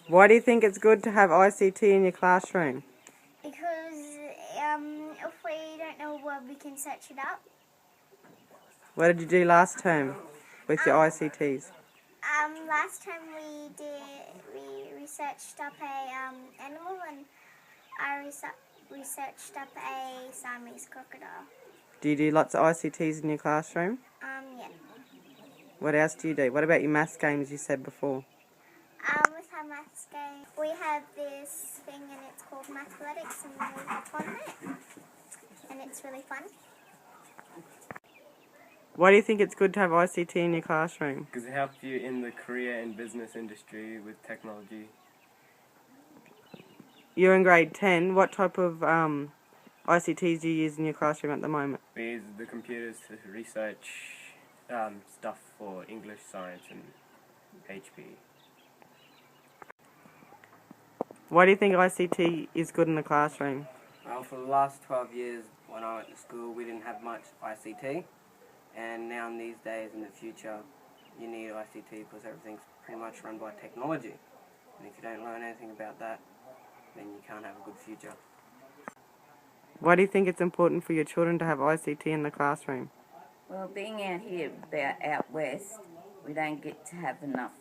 Why do you think it's good to have ICT in your classroom? Because if we don't know a word, we can search it up. What did you do last term with your ICTs? Last time we researched up a animal, and I researched up a Siamese crocodile. Do you do lots of ICTs in your classroom? Yeah. What else do you do? What about your maths games you said before? With our maths game, we have this thing and it's called Mathletics, and we have fun on it, and it's really fun. Why do you think it's good to have ICT in your classroom? Because it helps you in the career and business industry with technology. You're in grade 10. What type of ICTs do you use in your classroom at the moment? We use the computers to research stuff for English, science and HP. Why do you think ICT is good in the classroom? Well, for the last 12 years when I went to school, we didn't have much ICT, and now in these days in the future you need ICT because everything's pretty much run by technology, and if you don't learn anything about that, then you can't have a good future. Why do you think it's important for your children to have ICT in the classroom? Well, being out west, we don't get to have enough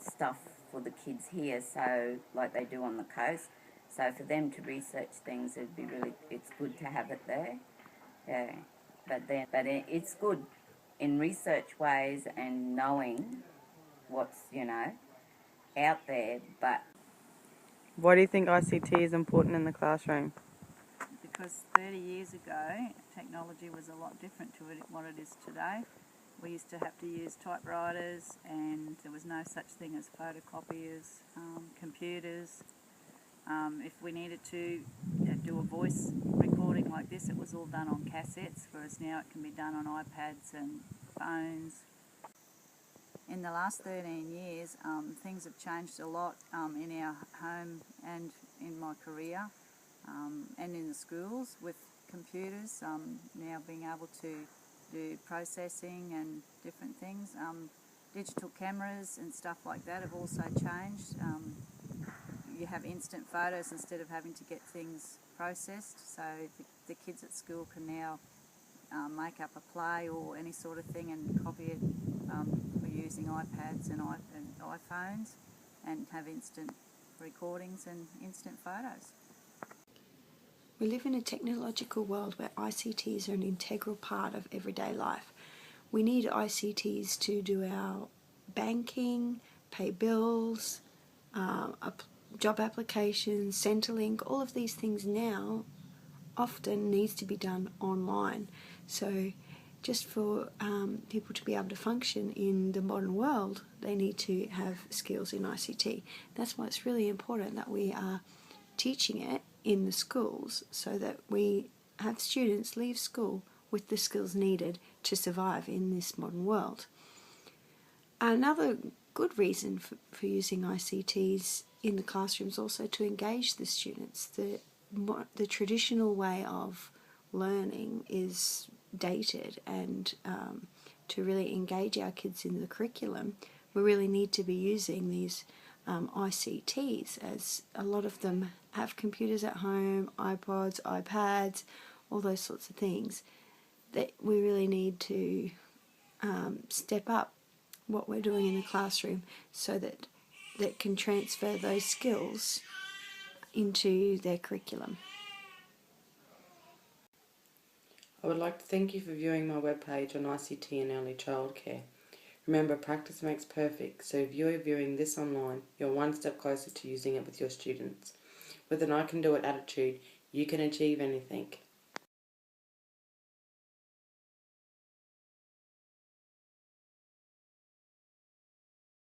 stuff for the kids here, so like they do on the coast. So for them to research things, it's good to have it there. Yeah, but it's good in research ways and knowing what's out there. But Why do you think ICT is important in the classroom? Because 30 years ago, technology was a lot different to what it is today. We used to have to use typewriters, and there was no such thing as photocopiers, computers. If we needed to do a voice recording like this, it was all done on cassettes, whereas now it can be done on iPads and phones. In the last 13 years, things have changed a lot in our home and in my career. And in the schools with computers, now being able to do processing and different things. Digital cameras and stuff like that have also changed. You have instant photos instead of having to get things processed, so the kids at school can now make up a play or any sort of thing and copy it using iPads and iPhones, and have instant recordings and instant photos. We live in a technological world where ICTs are an integral part of everyday life. We need ICTs to do our banking, pay bills, job applications, Centrelink. All of these things now often needs to be done online. So just for people to be able to function in the modern world, they need to have skills in ICT. That's why it's really important that we are teaching it in the schools, so that we have students leave school with the skills needed to survive in this modern world. Another good reason for using ICTs in the classroom is also to engage the students. The traditional way of learning is dated, and to really engage our kids in the curriculum, we really need to be using these ICTs, as a lot of them have computers at home, iPods, iPads, all those sorts of things. That we really need to step up what we're doing in the classroom so that can transfer those skills into their curriculum. I would like to thank you for viewing my webpage on ICT and early childcare. Remember, practice makes perfect, so if you're viewing this online, you're one step closer to using it with your students. With an I can do it attitude, you can achieve anything.